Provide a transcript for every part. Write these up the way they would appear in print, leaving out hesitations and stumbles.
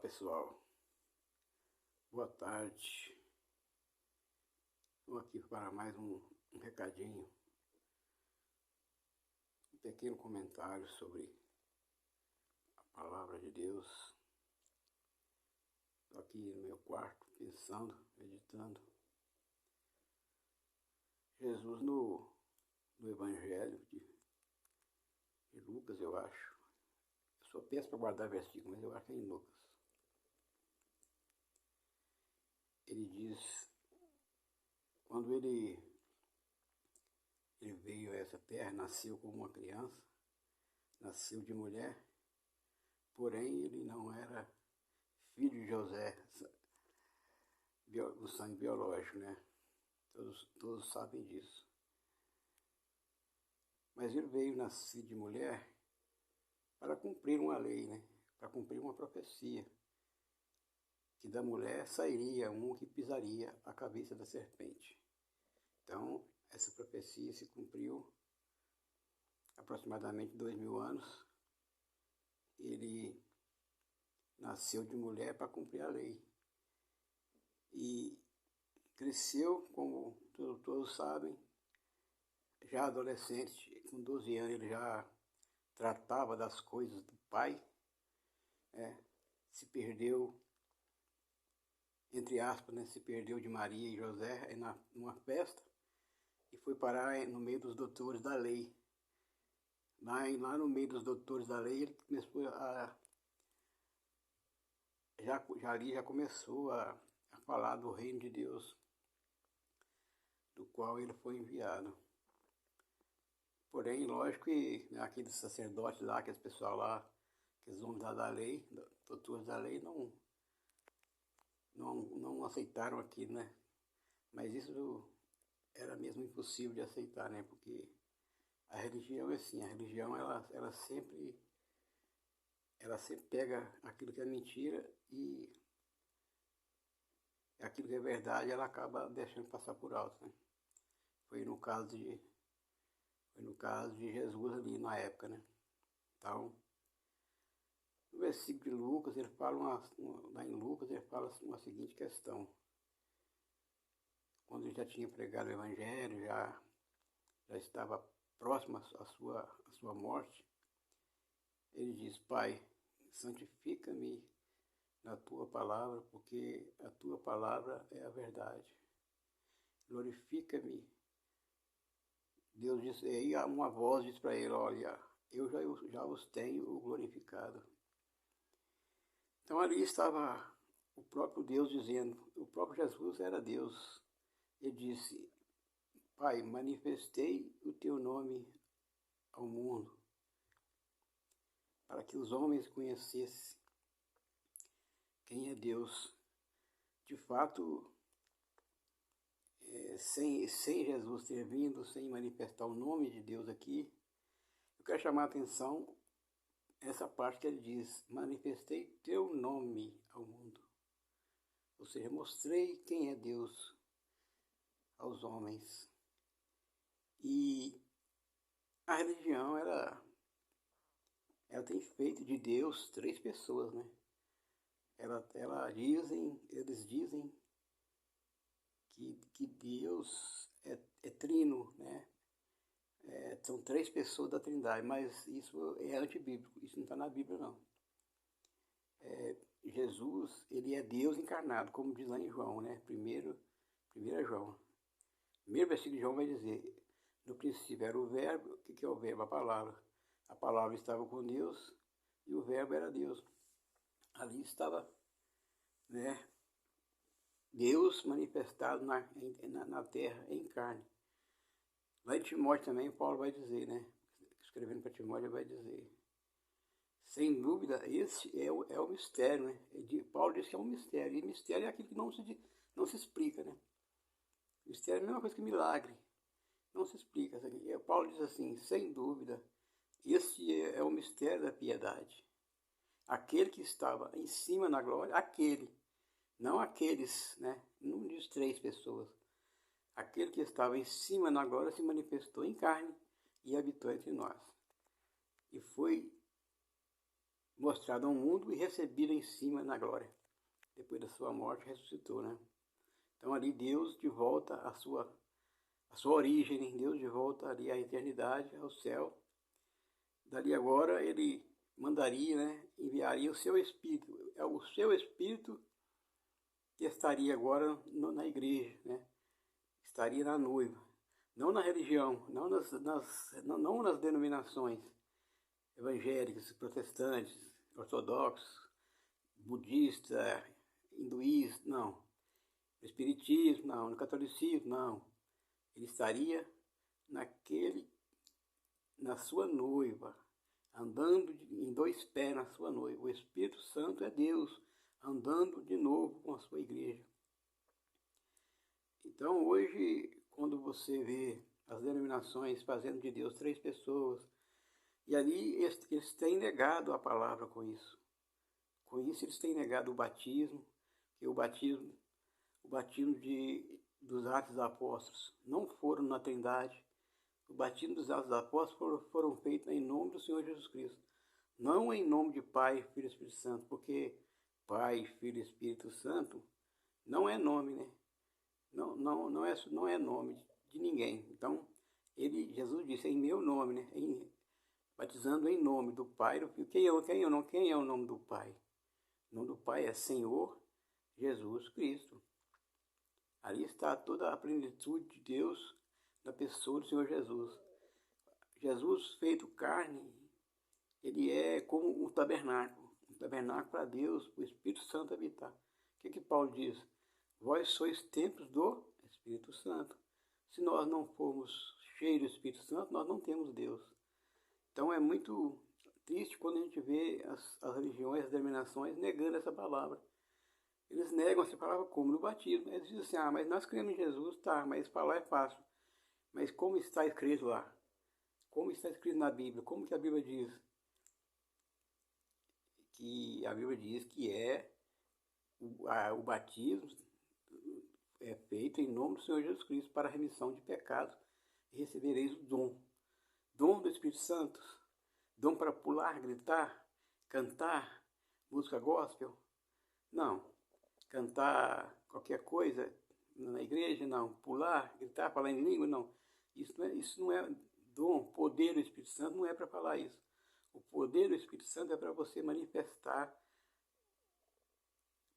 Pessoal, boa tarde. Estou aqui para mais um recadinho, um pequeno comentário sobre a palavra de Deus. Estou aqui no meu quarto pensando, meditando. Jesus no Evangelho de Lucas, eu acho. Eu só peço para guardar versículo, mas eu acho que é em Lucas. Ele diz, quando ele veio a essa terra, nasceu como uma criança, nasceu de mulher, porém ele não era filho de José, do sangue biológico, né? Todos sabem disso. Mas ele veio nascer de mulher para cumprir uma lei, né? Para cumprir uma profecia, que da mulher sairia um que pisaria a cabeça da serpente. Então, essa profecia se cumpriu aproximadamente 2000 anos. Ele nasceu de mulher para cumprir a lei. E cresceu, como todos sabem, já adolescente, com 12 anos ele já tratava das coisas do pai, se perdeu, entre aspas, né, se perdeu de Maria e José numa festa e foi parar no meio dos doutores da lei. Lá no meio dos doutores da lei ele começou já começou a falar do reino de Deus, do qual ele foi enviado. Porém, lógico que aqueles sacerdotes lá, aqueles pessoal lá, aqueles homens da lei, doutores da lei, não aceitaram aquilo, né? Mas isso era mesmo impossível de aceitar, né? Porque a religião é assim, a religião ela sempre pega aquilo que é mentira e aquilo que é verdade ela acaba deixando passar por alto, né? Foi no caso de Jesus ali na época, né? Então, no versículo de Lucas, ele fala lá em Lucas, ele fala uma seguinte questão. Quando ele já tinha pregado o Evangelho, já estava próximo à sua morte, ele diz, Pai, santifica-me na tua palavra, porque a tua palavra é a verdade. Glorifica-me. Deus disse, aí uma voz diz para ele, olha, eu já os tenho glorificado. Então ali estava o próprio Deus dizendo, o próprio Jesus era Deus. Ele disse, Pai, manifestei o teu nome ao mundo, para que os homens conhecessem quem é Deus. De fato, sem Jesus ter vindo, sem manifestar o nome de Deus aqui, eu quero chamar a atenção essa parte que ele diz, manifestei teu nome ao mundo. Ou seja, mostrei quem é Deus aos homens. E a religião, ela tem feito de Deus três pessoas, né? Eles dizem que Deus é trino, né? São três pessoas da Trindade, mas isso é antibíblico, isso não está na Bíblia, não. Jesus, ele é Deus encarnado, como diz lá em João, né? Primeiro João. Primeiro versículo de João vai dizer, no princípio era o verbo, o que é o verbo? A palavra. A palavra estava com Deus e o verbo era Deus. Ali estava, né, Deus manifestado na terra, em carne. Lá em Timóteo também, Paulo vai dizer, né, escrevendo para Timóteo, ele vai dizer, sem dúvida, esse é o mistério, né? Paulo diz que é um mistério, e mistério é aquilo que não se explica, né? Mistério é a mesma coisa que milagre, não se explica. Paulo diz assim, sem dúvida, esse é o mistério da piedade. Aquele que estava em cima na glória, não aqueles, né? Não diz três pessoas. Aquele que estava em cima na glória se manifestou em carne e habitou entre nós. E foi mostrado ao mundo e recebido em cima na glória. Depois da sua morte, ressuscitou, né? Então ali Deus de volta à sua origem, né? Deus de volta ali à eternidade, ao céu. Dali agora ele mandaria, né? Enviaria o seu Espírito. É o seu Espírito que estaria agora na igreja, né? Estaria na noiva. Não na religião, não nas denominações evangélicas, protestantes, ortodoxos, budista, hinduísta, não. No espiritismo, não. No catolicismo, não. Ele estaria na sua noiva, andando em dois pés na sua noiva. O Espírito Santo é Deus, andando de novo com a sua igreja. Então hoje, quando você vê as denominações fazendo de Deus 3 pessoas, e ali eles têm negado a palavra com isso. Com isso eles têm negado o batismo, que o batismo dos Atos dos Apóstolos não foram na Trindade. O batismo dos Atos dos Apóstolos foram feitos em nome do Senhor Jesus Cristo. Não em nome de Pai, Filho e Espírito Santo, porque Pai, Filho e Espírito Santo não é nome, né? Não é nome de ninguém. Então, Jesus disse em meu nome, né? Batizando em nome do Pai, do Filho. Quem é o nome do Pai? O nome do Pai é Senhor Jesus Cristo. Ali está toda a plenitude de Deus na pessoa do Senhor Jesus. Jesus feito carne, ele é como um tabernáculo para Deus, o Espírito Santo habitar. O que Paulo diz? Vós sois templos do Espírito Santo. Se nós não formos cheios do Espírito Santo, nós não temos Deus. Então é muito triste quando a gente vê as religiões, as denominações negando essa palavra. Eles negam essa palavra como no batismo. Eles dizem assim, mas nós cremos em Jesus, tá, mas falar é fácil. Mas como está escrito lá? Como está escrito na Bíblia? Como que a Bíblia diz? Que a Bíblia diz que o batismo é feito em nome do Senhor Jesus Cristo para a remissão de pecados e recebereis o dom do Espírito Santo, dom para pular, gritar, cantar, música gospel. Não, cantar qualquer coisa na igreja, não, pular, gritar, falar em língua, não. Isso não é dom, poder do Espírito Santo, não é para falar isso. O poder do Espírito Santo é para você manifestar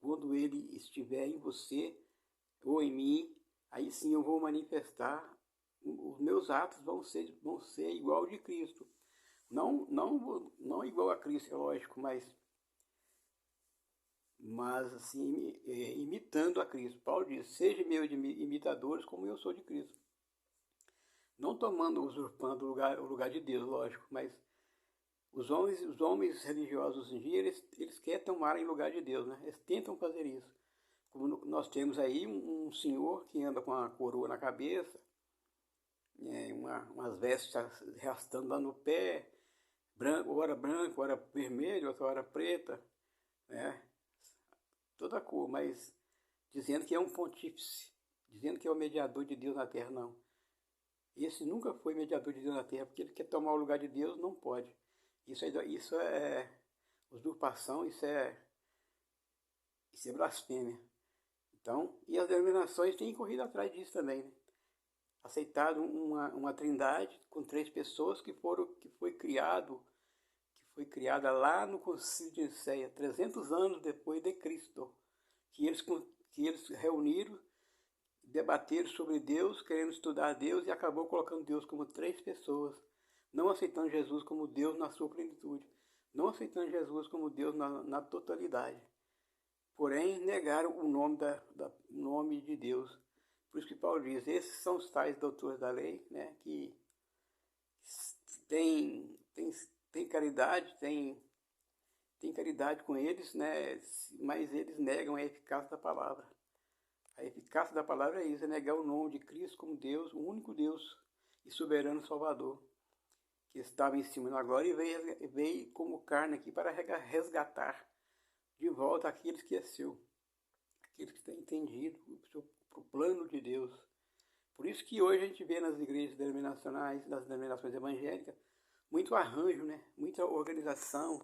quando ele estiver em você ou em mim, aí sim eu vou manifestar, os meus atos vão ser igual de Cristo. Não igual a Cristo, é lógico, mas assim, imitando a Cristo. Paulo diz, seja meus imitadores como eu sou de Cristo. Não usurpando o lugar de Deus, lógico, mas os homens religiosos hoje em dia, eles querem tomar em lugar de Deus, né? Eles tentam fazer isso. Como nós temos aí um senhor que anda com a coroa na cabeça, umas vestes arrastando lá no pé, branco, hora vermelho, outra hora preta, né? Toda cor, mas dizendo que é um pontífice, dizendo que é o mediador de Deus na terra, não. Esse nunca foi mediador de Deus na terra, porque ele quer tomar o lugar de Deus, não pode. Isso é usurpação, isso é blasfêmia. Então, e as denominações têm corrido atrás disso também, né? Aceitado uma trindade com 3 pessoas que foi criada lá no Concílio de Nicéia, 300 anos depois de Cristo, que eles reuniram, debateram sobre Deus, querendo estudar Deus, e acabou colocando Deus como 3 pessoas, não aceitando Jesus como Deus na sua plenitude, não aceitando Jesus como Deus na totalidade. Porém, negaram o nome de Deus. Por isso que Paulo diz, esses são os tais doutores da lei, né, que tem caridade, tem caridade com eles, né, mas eles negam a eficácia da palavra. A eficácia da palavra é isso, é negar o nome de Cristo como Deus, o único Deus e soberano Salvador, que estava em cima da glória e veio como carne aqui para resgatar de volta aqueles que é seu, aqueles que têm entendido o plano de Deus. Por isso que hoje a gente vê nas igrejas denominacionais, nas denominações evangélicas, muito arranjo, né? Muita organização,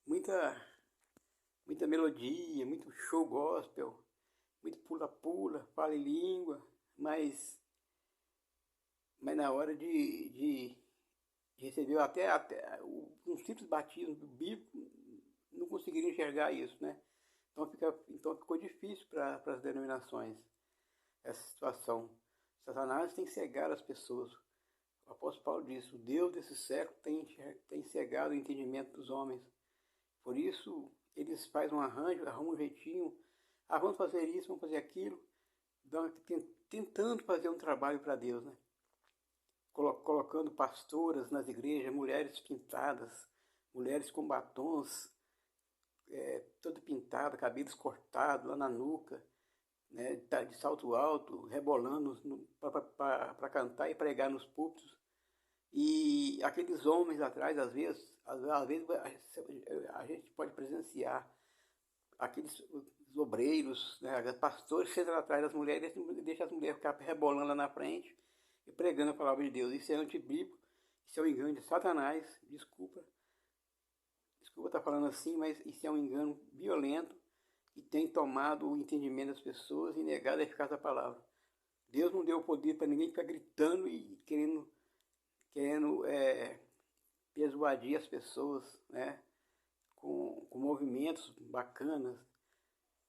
muita melodia, muito show gospel, muito pula-pula, fala em língua, mas na hora de receber até um simples batismo bíblico, não conseguiria enxergar isso, né? Então ficou difícil para as denominações essa situação. Satanás tem cegado as pessoas. O apóstolo Paulo diz, o Deus desse século tem cegado o entendimento dos homens. Por isso, eles fazem um arranjo, arrumam um jeitinho, vamos fazer isso, vamos fazer aquilo, tentando fazer um trabalho para Deus, né? Colocando pastoras nas igrejas, mulheres pintadas, mulheres com batons, todo pintado, cabelos cortados lá na nuca, né, de salto alto, rebolando para cantar e pregar nos púlpitos. E aqueles homens atrás, às vezes a gente pode presenciar aqueles obreiros, né, pastores que entram atrás das mulheres e deixam as mulheres ficar rebolando lá na frente e pregando a palavra de Deus. Isso é antibíblico, isso é um engano de Satanás, desculpa estar falando assim, mas isso é um engano violento que tem tomado o entendimento das pessoas e negado a eficácia da palavra. Deus não deu poder para ninguém ficar gritando e querendo persuadir as pessoas, né, com movimentos bacanas.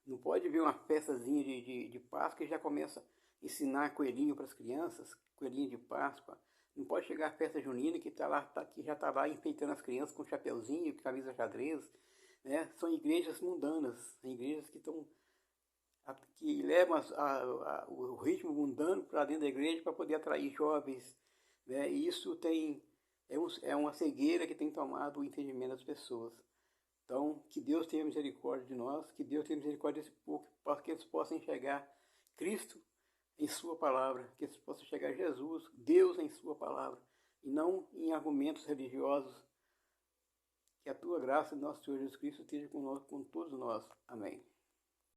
Não pode ver uma festazinha de Páscoa e já começa a ensinar coelhinho para as crianças, coelhinho de Páscoa. Não pode chegar a festa junina que já está lá enfeitando as crianças com chapeuzinho, camisa xadrez, né? São igrejas mundanas, igrejas que levam o ritmo mundano para dentro da igreja para poder atrair jovens, né? E isso é uma cegueira que tem tomado o entendimento das pessoas. Então, que Deus tenha misericórdia de nós, que Deus tenha misericórdia desse povo, para que eles possam enxergar Cristo em sua palavra, que eles possam enxergar Jesus, Deus em sua palavra, e não em argumentos religiosos. Que a tua graça, nosso Senhor Jesus Cristo, esteja conosco, com todos nós. Amém.